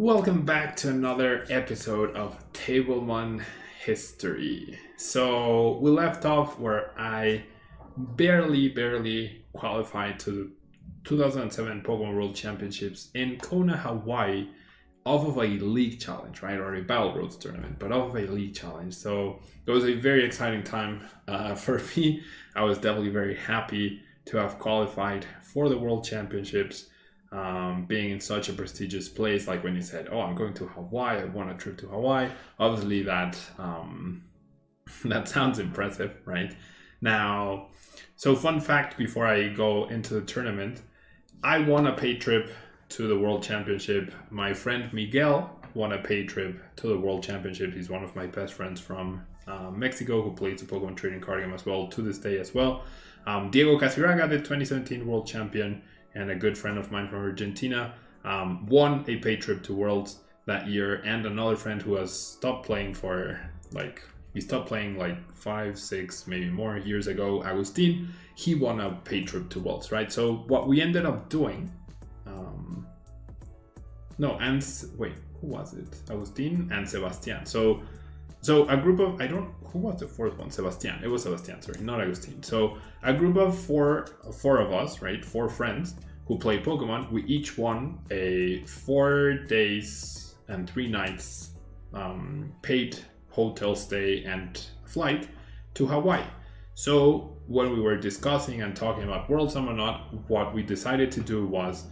Welcome back to another episode of Tablemon History. So we left off where I barely qualified to the 2007 Pokemon World Championships in Kona, Hawaii, off of a league challenge, right? Or a Battle Roads tournament, but off of a league challenge. So it was a very exciting time for me. I was definitely very happy to have qualified for the World Championships. Being in such a prestigious place, like when you said, "Oh, I'm going to Hawaii. I want a trip to Hawaii." Obviously, that that sounds impressive, right? Now, so fun fact before I go into the tournament, I won a paid trip to the World Championship. My friend Miguel won a paid trip to the World Championship. He's one of my best friends from Mexico who plays the Pokemon trading card game as well to this day as well. Diego Casiraga, the 2017 World Champion, and a good friend of mine from Argentina, won a paid trip to Worlds that year. And another friend who has stopped playing he stopped playing 5, 6, maybe more years ago, Agustin, he won a paid trip to Worlds, right? So what we ended up doing, who was it? Agustin and Sebastian. So a group of, who was the fourth one? Sebastian. It was Sebastian, sorry, not Agustin. So a group of four of us, right? 4 friends who play Pokemon. We each won a 4 days and 3 nights paid hotel stay and flight to Hawaii. So when we were discussing and talking about Worlds and whatnot, what we decided to do was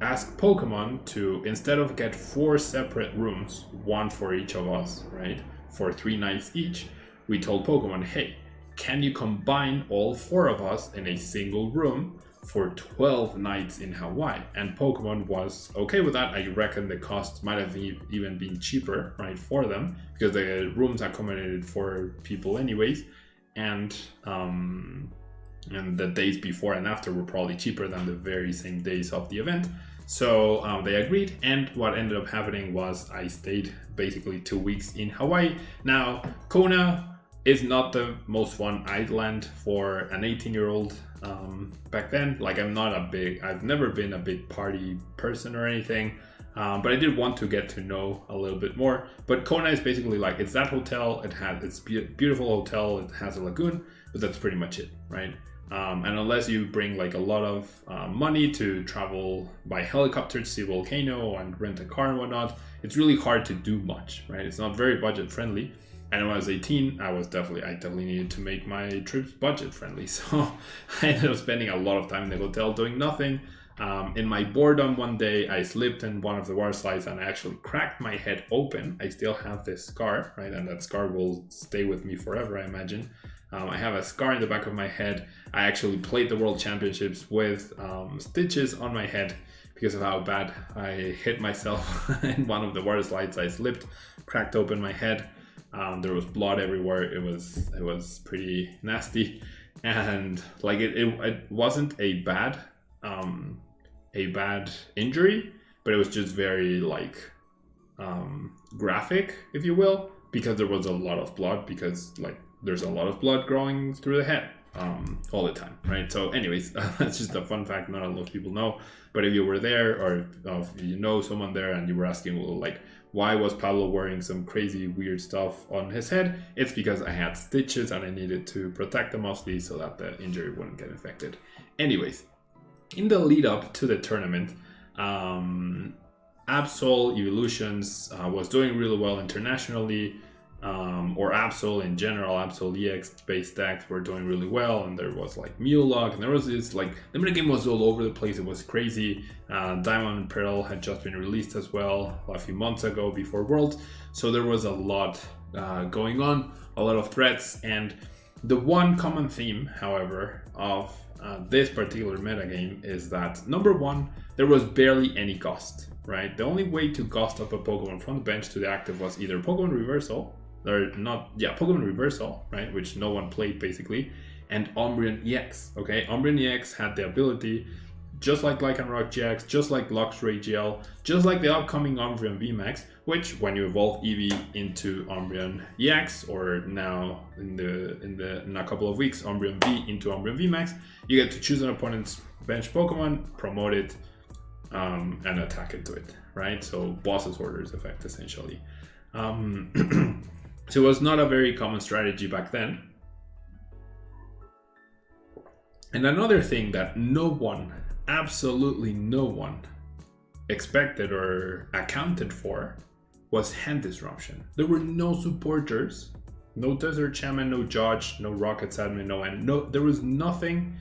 ask Pokemon to, instead of get 4 separate rooms, one for each of us, right? For 3 nights each, we told Pokemon, hey, can you combine all 4 of us in a single room for 12 nights in Hawaii? And Pokemon was okay with that. I reckon the cost might have even been cheaper, right, for them, because the rooms accommodated 4 people anyways, and the days before and after were probably cheaper than the very same days of the event. So they agreed, and what ended up happening was I stayed basically 2 weeks in Hawaii. Now, Kona is not the most fun island for an 18-year-old back then. I've never been a big party person or anything, but I did want to get to know a little bit more. But Kona is basically it's that hotel. It's beautiful hotel. It has a lagoon, but that's pretty much it, right? And unless you bring a lot of money to travel by helicopter to see a volcano and rent a car and whatnot, it's really hard to do much, right? It's not very budget friendly. And when I was 18, I definitely needed to make my trips budget friendly. So I ended up spending a lot of time in the hotel doing nothing. In my boredom one day, I slipped in one of the water slides and I actually cracked my head open. I still have this scar, right? And that scar will stay with me forever, I imagine. I have a scar in the back of my head. I actually played the World Championships with stitches on my head because of how bad I hit myself in one of the water slides. I slipped, cracked open my head. There was blood everywhere. It was pretty nasty, and it wasn't a bad injury, but it was just very graphic, if you will, because there was a lot of blood, because there's a lot of blood growing through the head all the time, right? So anyways, that's just a fun fact not a lot of people know. But if you were there, or if you know someone there and you were asking, why was Pablo wearing some crazy weird stuff on his head? It's because I had stitches and I needed to protect them mostly so that the injury wouldn't get infected. Anyways, in the lead up to the tournament, Absol Evolutions was doing really well internationally. Or Absol in general, Absol EX based decks were doing really well, and there was Mullock, and there was this the metagame was all over the place. It was crazy. Diamond and Pearl had just been released as well a few months ago before Worlds, so there was a lot going on, a lot of threats, and the one common theme, however, of this particular metagame is that, number one, there was barely any ghost, right? The only way to ghost up a Pokemon from the bench to the active was either Pokemon Reversal, Pokemon Reversal, right, which no one played basically, and Umbreon EX, okay? Umbreon EX had the ability, just like Lycanroc GX, just like Luxray GL, just like the upcoming Umbreon VMAX, which when you evolve Eevee into Umbreon EX, or now in a couple of weeks Umbreon V into Umbreon VMAX, you get to choose an opponent's bench Pokemon, promote it, and attack into it, right? So boss's orders effect essentially. So it was not a very common strategy back then. And another thing that no one, absolutely no one, expected or accounted for was hand disruption. There were no supporters, no Desert Shaman, no Judge, no Rockets Admin, no, there was nothing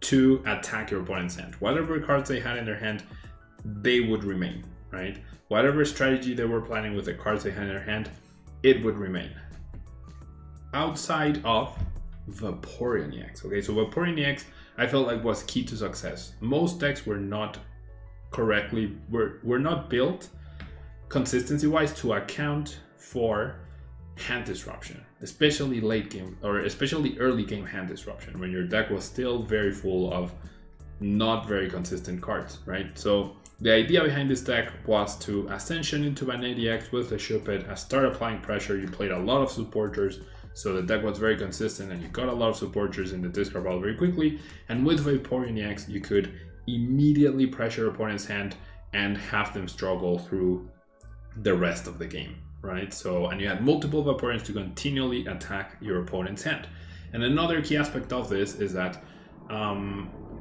to attack your opponent's hand. Whatever cards they had in their hand, they would remain, right? Whatever strategy they were planning with the cards they had in their hand, it would remain. Outside of Vaporeon EX, okay? So Vaporeon EX, I felt like was key to success. Most decks were not correctly, were not built consistency-wise to account for hand disruption, especially late game or especially early game hand disruption when your deck was still very full of not very consistent cards, right? So the idea behind this deck was to ascension into Vanity X with the Shuppet and start applying pressure. You played a lot of supporters, so the deck was very consistent and you got a lot of supporters in the discard pile very quickly. And with Vaporeon EX, you could immediately pressure opponent's hand and have them struggle through the rest of the game, right? So, and you had multiple Vaporeons to continually attack your opponent's hand. And another key aspect of this is that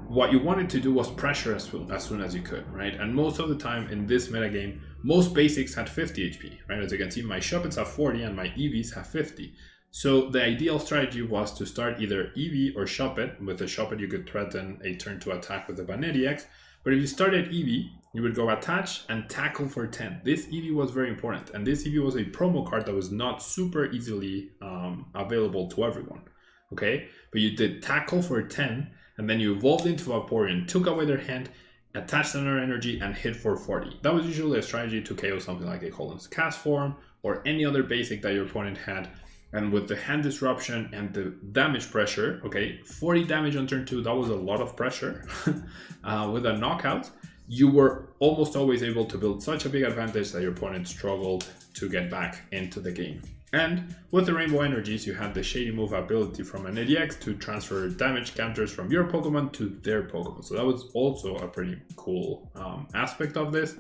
what you wanted to do was pressure as soon as you could, right? And most of the time in this metagame, most basics had 50 HP, right? As you can see, my Shuppets have 40 and my EVs have 50. So the ideal strategy was to start either EV or Shuppet. With the Shuppet, you could threaten a turn to attack with the Vanity X. But if you started EV, you would go attach and tackle for 10. This EV was very important. And this EV was a promo card that was not super easily available to everyone. Okay? But you did tackle for 10, and then you evolved into Vaporeon, took away their hand, attached another energy, and hit for 40. That was usually a strategy to KO something like a Colin's Cast Form or any other basic that your opponent had. And with the hand disruption and the damage pressure, okay, 40 damage on turn 2, that was a lot of pressure. With a knockout, you were almost always able to build such a big advantage that your opponent struggled to get back into the game. And with the Rainbow Energies, you had the Shady Move ability from an ADX to transfer damage counters from your Pokemon to their Pokemon. So that was also a pretty cool aspect of this.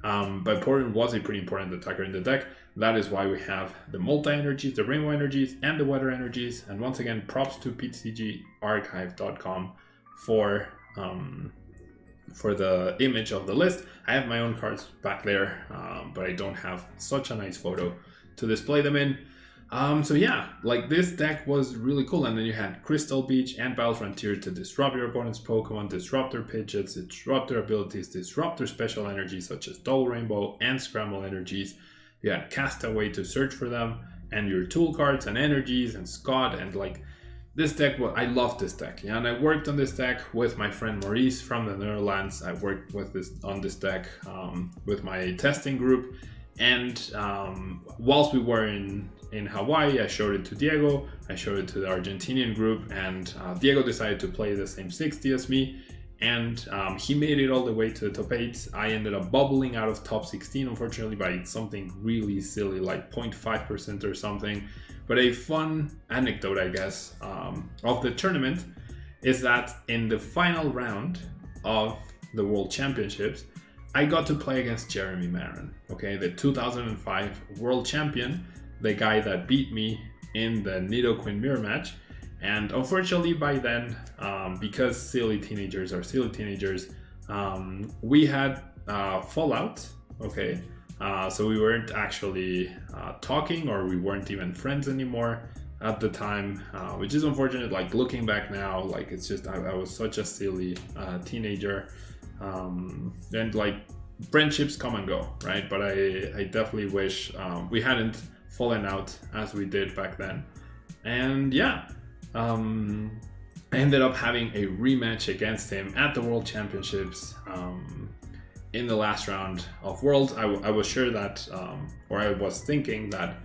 Vaporeon was a pretty important attacker in the deck. That is why we have the multi-energies, the Rainbow Energies, and the Weather Energies. And once again, props to TCGarchive.com for the image of the list. I have my own cards back there, but I don't have such a nice photo to display them in. So yeah, like this deck was really cool. And then you had Crystal Beach and Battle Frontier to disrupt your opponent's Pokemon, disrupt their Pidgeots, disrupt their abilities, disrupt their special energies such as Double Rainbow and Scramble Energies. You had Castaway to search for them, and your tool cards and energies and Scott, and like this deck, I love this deck. Yeah, and I worked on this deck with my friend Maurice from the Netherlands. I worked with on this deck with my testing group. And whilst we were in Hawaii, I showed it to Diego, I showed it to the Argentinian group, and Diego decided to play the same 60 as me, and he made it all the way to the top 8. I ended up bubbling out of top 16, unfortunately, by something really silly, like 0.5% or something. But a fun anecdote, I guess, of the tournament is that in the final round of the World Championships, I got to play against Jeremy Marin, okay, the 2005 world champion, the guy that beat me in the Nidoqueen mirror match. And unfortunately by then, because silly teenagers are silly teenagers, we had fallout, okay, so we weren't actually talking, or we weren't even friends anymore at the time, which is unfortunate. Like looking back now, like it's just, I was such a silly teenager. And like friendships come and go, right? But I definitely wish we hadn't fallen out as we did back then. And yeah, I ended up having a rematch against him at the World Championships in the last round of Worlds. I was sure that, or I was thinking that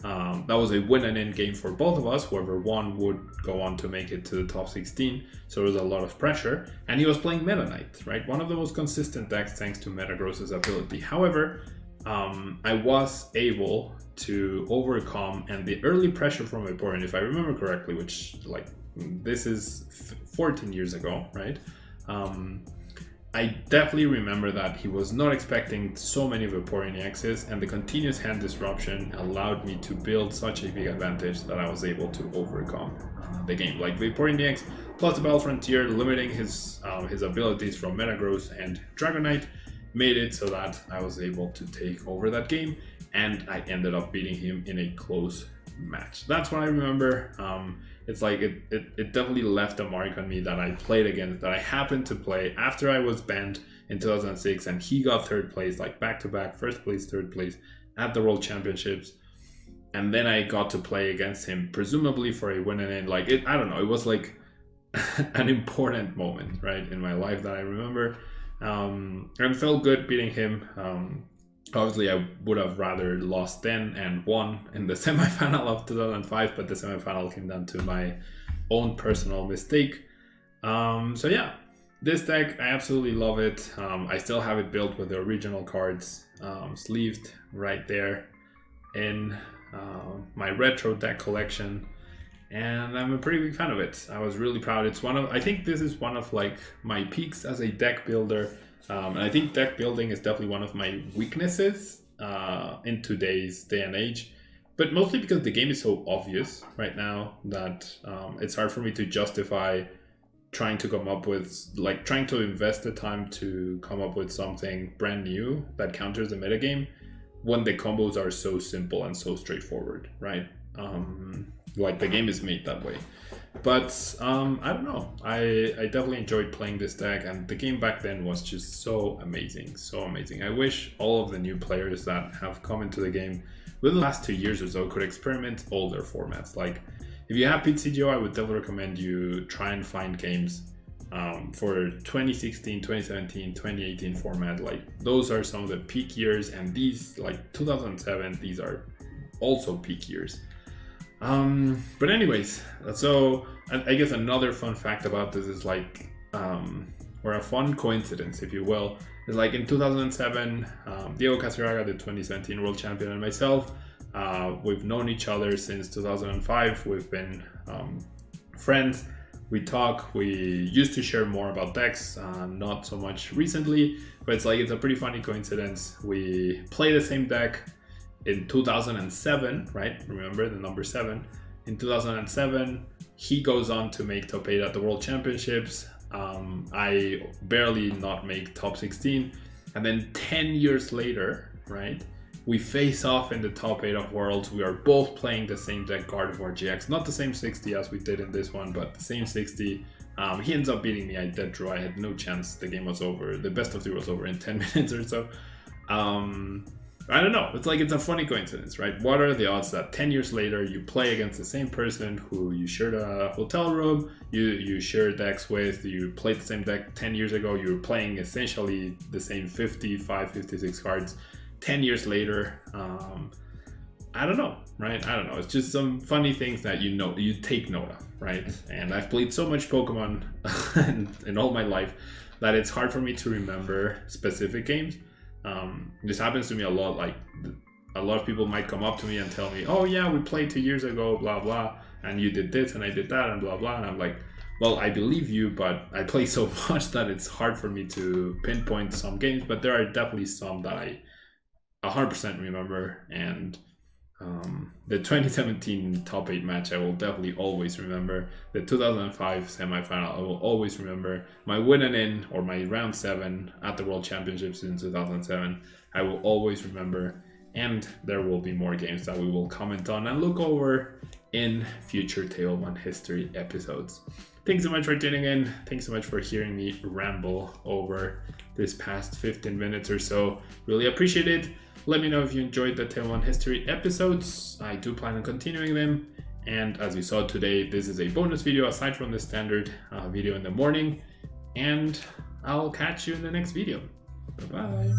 that was a win and in game for both of us. Whoever won would go on to make it to the top 16. So there was a lot of pressure. And he was playing Meta Knight, right? One of the most consistent decks thanks to Metagross's ability. However, I was able to overcome, and the early pressure from Vaporeon, if I remember correctly, which like this is 14 years ago, right? I definitely remember that he was not expecting so many Vaporeon EXs, and the continuous hand disruption allowed me to build such a big advantage that I was able to overcome the game. Like Vaporeon EX plus the Battle Frontier, limiting his abilities from Metagross and Dragonite, made it so that I was able to take over that game, and I ended up beating him in a close match. That's what I remember. It's like it definitely left a mark on me that I played against, that I happened to play after I was banned in 2006, and he got third place, like back to back, first place, third place at the World Championships. And then I got to play against him, presumably for a win and end. Like I don't know, it was like an important moment, right, in my life that I remember. And it felt good beating him. Obviously, I would have rather lost then and won in the semifinal of 2005, but the semifinal came down to my own personal mistake. So yeah, this deck, I absolutely love it. I still have it built with the original cards, sleeved right there in my retro deck collection, and I'm a pretty big fan of it. I was really proud. I think this is one of like my peaks as a deck builder. And I think deck building is definitely one of my weaknesses in today's day and age, but mostly because the game is so obvious right now that it's hard for me to justify trying to come up with, like, trying to invest the time to come up with something brand new that counters the metagame when the combos are so simple and so straightforward, right? Like the game is made that way. But I don't know, I definitely enjoyed playing this deck, and the game back then was just so amazing, so amazing. I wish all of the new players that have come into the game within the last 2 years or so could experiment all their formats. Like, if you have PTCGO, I would definitely recommend you try and find games for 2016, 2017, 2018 format. Like, those are some of the peak years, and these, like 2007, these are also peak years. But anyways, so I guess another fun fact about this is like, or a fun coincidence, if you will, is like in 2007, Diego Casiraga, the 2017 world champion, and myself, we've known each other since 2005. We've been friends. We talk. We used to share more about decks, not so much recently, but it's a pretty funny coincidence. We play the same deck in 2007, right? Remember the number 7. In 2007, he goes on to make top 8 at the World Championships. I barely not make top 16. And then 10 years later, right, we face off in the top 8 of Worlds. We are both playing the same deck, Gardevoir GX. Not the same 60 as we did in this one, but the same 60. He ends up beating me. I dead drew. I had no chance. The game was over. The best of 3 was over in 10 minutes or so. I don't know. It's a funny coincidence, right? What are the odds that 10 years later you play against the same person who you shared a hotel room, you share decks with, you played the same deck 10 years ago, you were playing essentially the same 55, 56 cards 10 years later. I don't know, right? I don't know. It's just some funny things that you take note of, right? And I've played so much Pokemon in all my life that it's hard for me to remember specific games. This happens to me a lot. Like, a lot of people might come up to me and tell me, oh yeah, we played 2 years ago, blah blah, and you did this and I did that and blah blah, and I'm like, well, I believe you, but I play so much that it's hard for me to pinpoint some games. But there are definitely some that I 100% remember, and the 2017 top 8 match I will definitely always remember. The 2005 semifinal I will always remember. My win and in, or my round 7 at the World Championships in 2007, I will always remember. And there will be more games that we will comment on and look over in future Tale 1 History episodes. Thanks so much for tuning in. Thanks so much for hearing me ramble over this past 15 minutes or so. Really appreciate it. Let me know if you enjoyed the Tale 1 History episodes. I do plan on continuing them. And as you saw today, this is a bonus video aside from the standard video in the morning. And I'll catch you in the next video. Bye-bye.